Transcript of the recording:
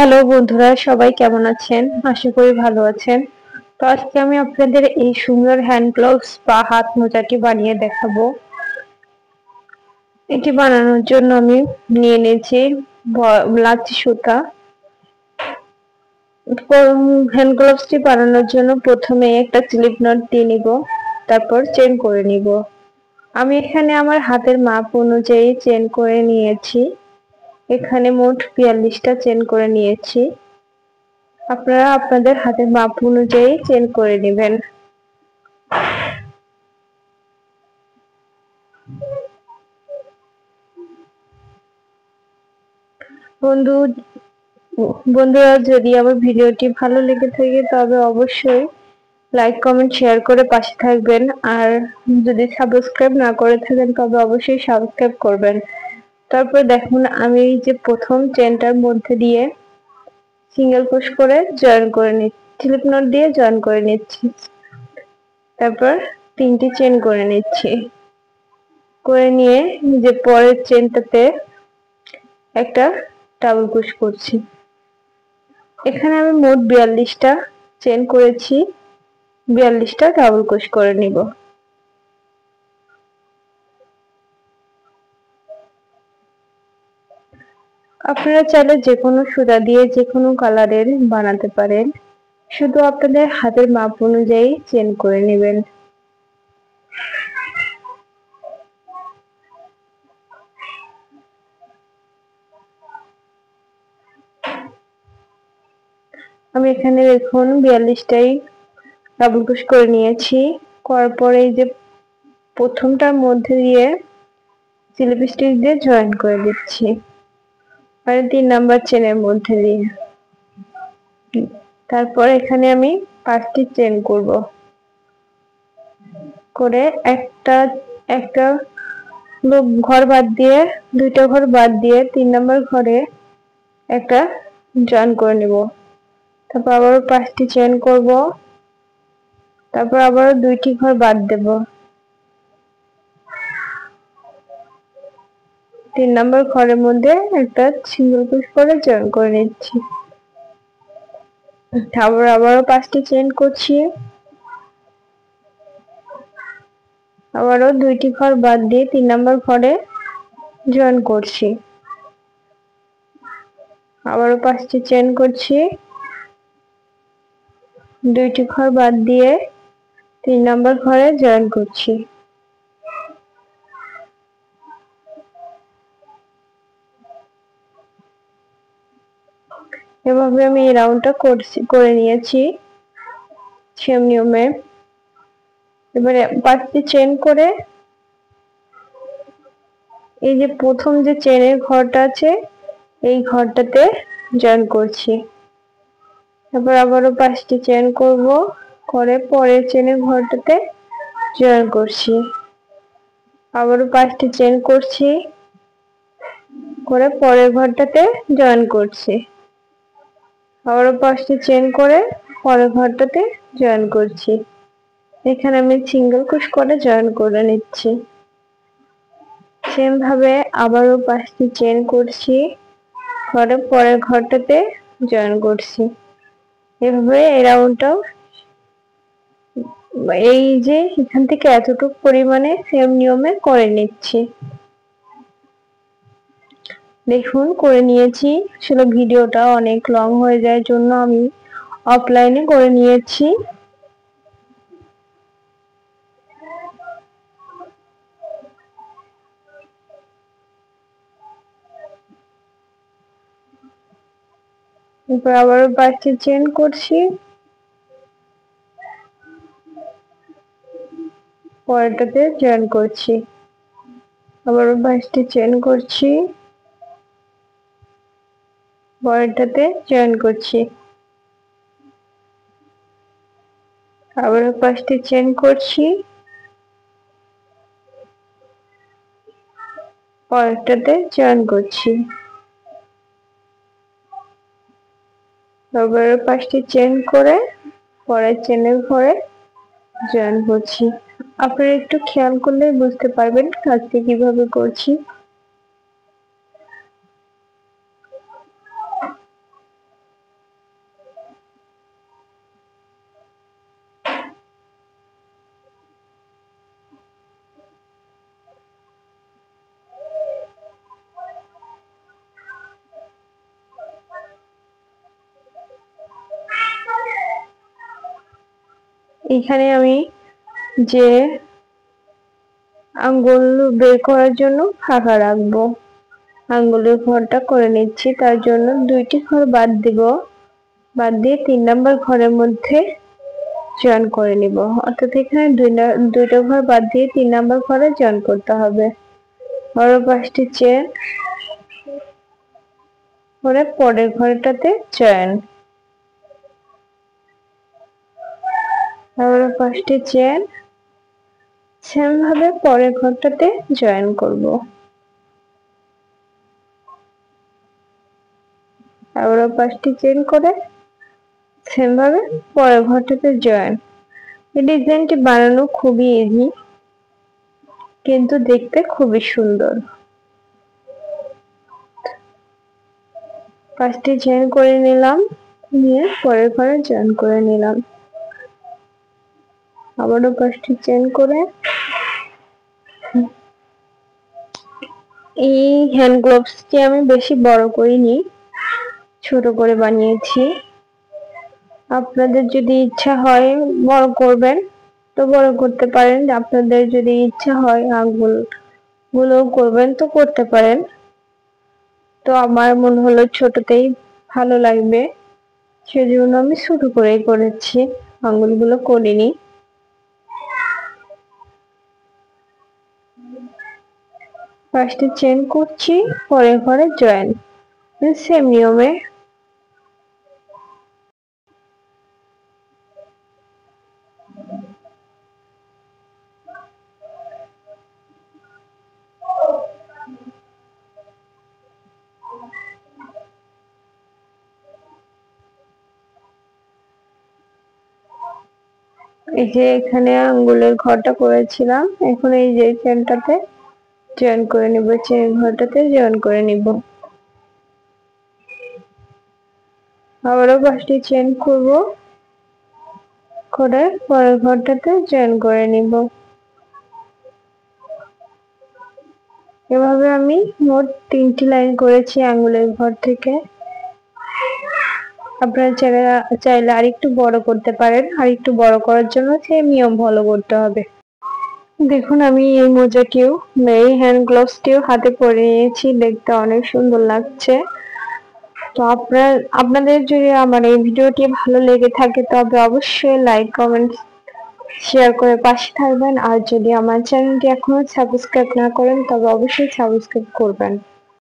Hello বন্ধুরা, সবাই কেমন আছেন? আশা করি ভালো আছেন। তো আজকে আমি আপনাদের এই সুন্দর হ্যান্ড গ্লোভস বা হাত মোজাটি বানিয়ে দেখাবো। এটি বানানোর জন্য আমি নিয়ে নিয়েছি লাচ্ছি সুতা। হ্যান্ড গ্লোভসটি বানানোর জন্য প্রথমে একটা স্লিপ নট দিয়ে নিব, তারপর চেন করে নিব। আমি এখানে আমার হাতের মাপ অনুযায়ী চেন করে নিয়েছি। এখানে মোট ৪২টা চেন করে নিয়েছি। আপনারা আপনাদের হাতের মাপ অনুযায়ী চেন করে নেবেন। বন্ধুরা, যদি আমার ভিডিওটি ভালো লেগে থাকে তবে অবশ্যই লাইক কমেন্ট শেয়ার করে পাশে থাকবেন। আর যদি সাবস্ক্রাইব না করে থাকেন তবে অবশ্যই সাবস্ক্রাইব করবেন। তারপর দেখুন, আমি এই যে প্রথম চেনটার মধ্যে দিয়ে সিঙ্গেল ক্রোশ করে জয়েন করে নিচ্ছি, স্লিপ নট দিয়ে জয়েন করে নিচ্ছি। তারপর 3টি চেন করে নিচ্ছি। করে নিয়ে যে পরের চেনটাতে একটা ডাবল ক্রোশ করছি। এখানে আমি মোট ৪২টা চেন করেছি, ৪২টা ডাবল ক্রোশ করে নিব। আপনারা চাইলে যে কোনো সুতা দিয়ে যে কোনো কালারের বানাতে পারেন, শুধু আপনাদের হাতের মাপ অনুযায়ী চেন করে নেবেন। আমি এখানে দেখুন ৪২টাই ডাবল ক্রোশ করে নিয়েছি। করার পরে এই যে প্রথমটার মধ্যে দিয়ে স্লিপ স্টিচ দিয়ে জয়েন করে দিচ্ছি, মানে 3 নাম্বার চেনের মধ্যে দিয়ে। তারপর এখানে আমি 5টি চেন করব, করে একটা একটা ঘর বাদ দিয়ে 2টা ঘর বাদ দিয়ে 3 নাম্বার ঘরে একটা জয়েন করে নেব। তারপর আবারও 5টি চেন করব, তারপর আবারও 2টি ঘর বাদ দেব। 3 নাম্বার ঘরের মধ্যে একটা সিঙ্গেল ক্রোশ করে জয়েন করে নিচ্ছি। তারপর আবারও 5টি চেন করছি, আবারও 2টি ঘর বাদ দিয়ে 3 নাম্বার ঘরে জয়েন করছি। আবারও 5টি চেন করছি, 2টি ঘর বাদ দিয়ে 3 নাম্বার ঘরে জয়েন করছি। এভাবে আমি এই রাউন্ডটা করে নিয়েছি সেম নিয়মে। এবারে 5টি চেন করে এই যে প্রথম যে চেনের ঘরটা আছে এই ঘরটাতে জয়েন করছি। তারপর আবারও 5টি চেন করব, করে পরের চেনের ঘরটাতে জয়েন করছি। আবারও 5টি চেন করছি, করে পরের ঘরটাতে জয়েন করছি। আবারও 5টি চেন করে পরের ঘরটাতে জয়েন করছি। এখানে আমি সিঙ্গেল ক্রোশ করে জয়েন করে নিচ্ছি। সেম ভাবে আবারও 5টি চেন করছি, করে পরের ঘরটাতে জয়েন করছি। এভাবে এই রাউন্ডটাও এই যে এখান থেকে এতটুকু পরিমাণে সেম নিয়মে করে নিচ্ছি। দেখুন করে নিয়েছি। আসলে ভিডিওটা অনেক লং হয়ে যায় জন্য আমি অফলাইনে করে নিয়েছি। এরপর আবারও 5টি চেন করছি, পরেরটাতে জয়েন করছি। আবারও 5টি চেন করছি, পরেরটাতে জয়েন করছি। আবারও 5টি চেন করছি, পরেরটাতে জয়েন করছি। আবারও 5টি চেন করে পরের চেনের ঘরে জয়েন করছি। আপনারা একটু খেয়াল করলে বুঝতে পারবেন কাজটি কিভাবে করছি। 5 এখানে আমি যে আঙ্গুল বের করার জন্য ফাঁকা রাখবো, আঙ্গুলের ঘরটা করে নিচ্ছি। তার জন্য 2টি ঘর বাদ দিব, বাদ দিয়ে 3 নাম্বার ঘরের মধ্যে জয়েন করে নিব। অর্থাৎ এখানে দুইটা ঘর বাদ দিয়ে 3 নাম্বার ঘরে জয়েন করতে হবে। বড় 5টি চেন করে পরের ঘরটাতে জয়েন, আবার 5টি চেন সেম ভাবে পরের ঘরটাতে জয়েন করব। আবারও 5টি চেন করে সেম ভাবে পরের ঘরটাতে জয়েন। এই ডিজাইনটি বানানো খুবই ইজি, কিন্তু দেখতে খুবই সুন্দর। 5টি চেন করে নিলাম, নিয়ে পরের ঘরে জয়েন করে নিলাম। আবারও 5টি চেন করে এই হ্যান্ড গ্লোভসটি আমি বেশি বড় করিনি, ছোট করে বানিয়েছি। আপনাদের যদি ইচ্ছা হয় বড় করবেন তো বড় করতে পারেন, আপনাদের যদি ইচ্ছা হয় আঙ্গুল গুলো করবেন তো করতে পারেন। তো আমার মনে হলো ছোটতেই ভালো লাগবে, সেজন্য আমি ছোট করেই করেছি, আঙ্গুলগুলো করিনি। ফার্স্টে চেন করছি, পরের ঘরে জয়েন, সেম নিয়মে। এই যে এখানে আঙ্গুলের ঘরটা করেছিলাম, এখন এই যে চেনটাতে জয়েন করে নিব, চেন ঘরটাতে জয়েন করে নিব। আবারও 5টি চেন করব, করে পরের ঘরটাতে জয়েন করে নিব। এভাবে আমি মোট 3টি লাইন করেছি আঙ্গুলের ঘর থেকে। আপনারা চাইলে আরেকটু বড় করতে পারেন, আরেকটু বড় করার জন্য সেম নিয়ম ফলো করতে হবে। দেখুন আমি এই মোজাটিও, এই হ্যান্ড গ্লোভসটিও হাতে পরে নিয়েছি, দেখতে অনেক সুন্দর লাগছে। তো আপনাদের যদি আমার এই ভিডিওটি ভালো লেগে থাকে তবে অবশ্যই লাইক কমেন্ট শেয়ার করে পাশে থাকবেন। আর যদি আমার চ্যানেলটি এখনো সাবস্ক্রাইব না করেন তবে অবশ্যই সাবস্ক্রাইব করবেন।